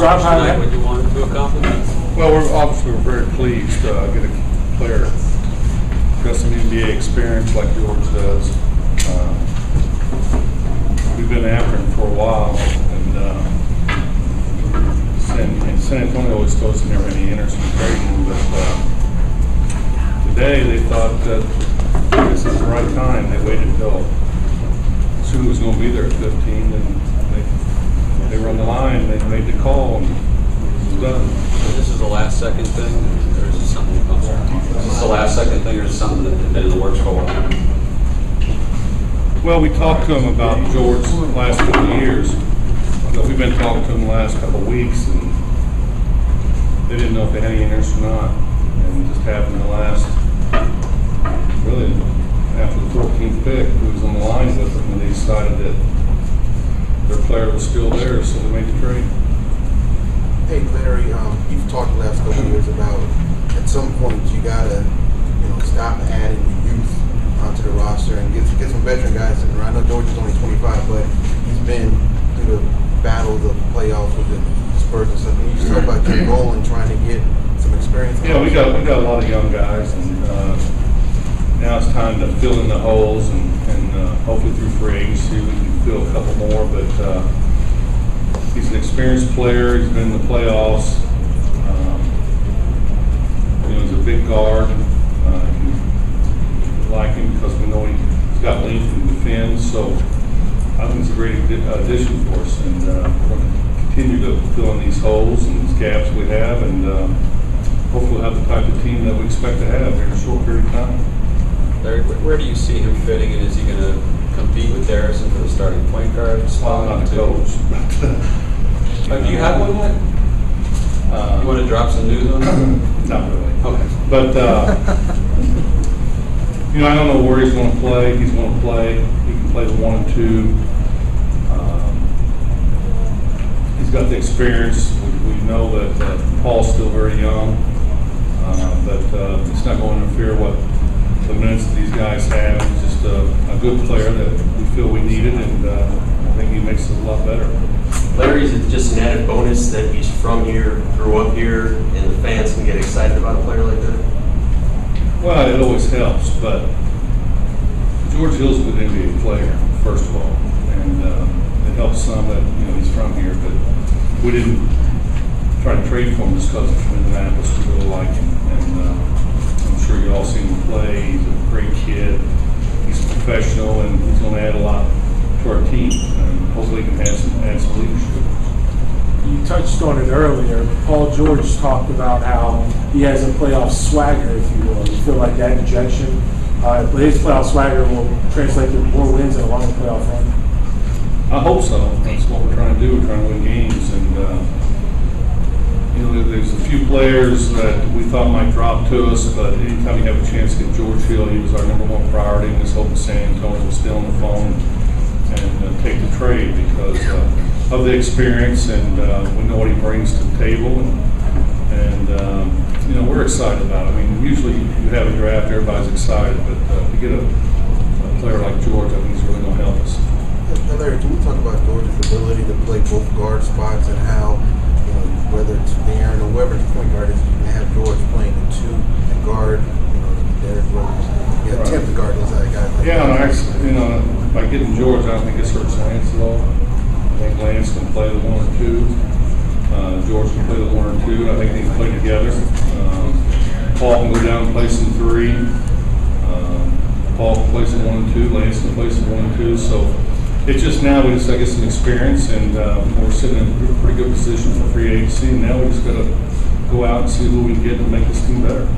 accomplish tonight what you wanted to accomplish? Well, we're very pleased to get a player got some NBA experience like George does. We've been after him for a while, and San Antonio always told us they never had any interest in trading him, but today they thought that this is the right time. They waited until soon was going to be there at 15, and they run the line. They made the call, and it was done. So this is the last second thing, or is this something? I'm sorry. Is this the last second thing, or is it something that had been in the works for a while? Well, we talked to him about George the last couple of years. But we've been talking to him the last couple of weeks, and they didn't know if they had any interest or not. And it just happened the last, really, after the 14th pick, who was on the line with them, and they decided that their player was still there, so they made the trade. Hey, Larry, you've talked the last couple of years about at some point you gotta, stop adding youth onto the roster and get some veteran guys in there. I know George is only 25, but he's been through the battle of the playoffs with the Spurs and stuff. Can you just talk about your goal and trying to get some experience? Yeah, we got a lot of young guys, and now it's time to fill in the holes, and hopefully through free agency we can fill a couple more. But he's an experienced player. He's been in the playoffs. He's a big guard. We like him because we know he's got length and defends. So I think it's a great addition for us, and we're going to continue to fill in these holes and these gaps we have, and hopefully we'll have the type of team that we expect to have in a short period of time. Larry, where do you see him fitting, and is he going to compete with Harrison for the starting point guard spot? I'm not a coach. Do you have one yet? You want to drop some news on him? Not really. Okay. But, I don't know where he's going to play. He's going to play. He can play the 1 and 2. He's got the experience. We know that Paul's still very young. But it's not going to interfere with the minutes that these guys have. He's just a good player that we feel we needed, and I think he makes it a lot better. Larry, is it just an added bonus that he's from here, grew up here, and the fans can get excited about a player like that? Well, it always helps, but George Hill's a good NBA player, first of all, and it helps some that he's from here. But we didn't try to trade for him just because he's from Indianapolis. We really like him, and I'm sure you all seen him play. He's a great kid. He's professional, and he's going to add a lot to our team, and hopefully he can add some leadership. You touched on it earlier. Paul George talked about how he has a playoff swagger, if you will. You feel like that injection, his playoff swagger will translate to more wins and a longer playoff run? I hope so. That's what we're trying to do. We're trying to win games, and there's a few players that we thought might drop to us, but anytime you have a chance to get George Hill, he was our #1 priority, and just hoping San Antonio was still on the phone and take the trade because of the experience, and we know what he brings to the table, and we're excited about it. I mean, usually you have a draft, everybody's excited, but to get a player like George, I think he's really going to help us. Larry, can we talk about George's ability to play both guard spots and how, whether it's Aaron or whoever the point guard is, you can have George playing the 2 and guard, Derrick Rose. Right. Attempt to guard those other guys. By getting George, I don't think this hurts Lance at all. I think Lance can play the 1 or 2. George can play the 1 or 2. I think they can play together. Paul can go down and play some 3. Paul can play some 1 and 2. Lance can play some 1 and 2. So it's just now we just get some experience, and we're sitting in a pretty good position for free agency. And now we just got to go out and see who we can get and make this team better.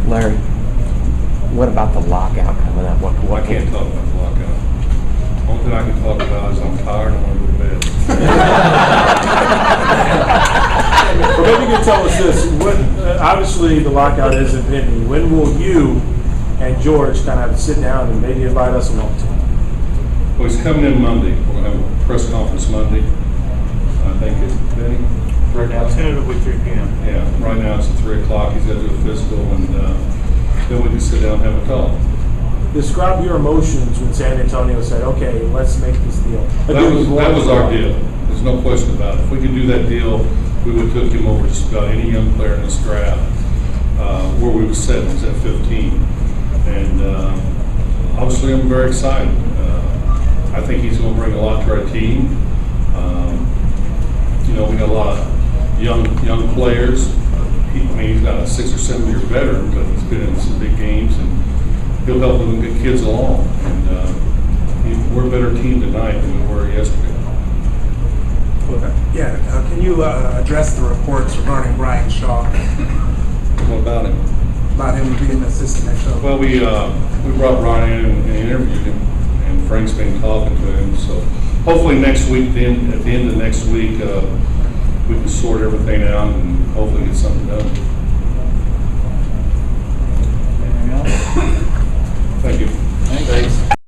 Larry, what about the lockout coming up? I can't talk about the lockout. The only thing I can talk about is I'm tired and I want to go to bed. Well, maybe you can tell us this. Obviously, the lockout is impending. When will you and George kind of have to sit down and maybe invite us along to? Well, he's coming in Monday. We're going to have a press conference Monday. I think it's Benny. Right now, tentatively 3 p.m. Yeah, right now it's at 3 o'clock. He's got to do a physical, and then we can sit down and have a talk. Describe your emotions when San Antonio said, "Okay, let's make this deal." That was our deal. There's no question about it. If we could do that deal, we would took him over just about any young player in this draft. Where we were set was at 15. And obviously, I'm very excited. I think he's going to bring a lot to our team. We got a lot of young players. He's not a 6 or 7 year veteran, but he's been in some big games, and he'll help them get kids along. And we're a better team tonight than we were yesterday. Yeah, can you address the reports regarding Brian Shaw, What about him? about him being an assistant at Shaw? Well, we brought Brian in and interviewed him, and Frank's been talking to him. So hopefully next week, at the end of next week, we can sort everything out and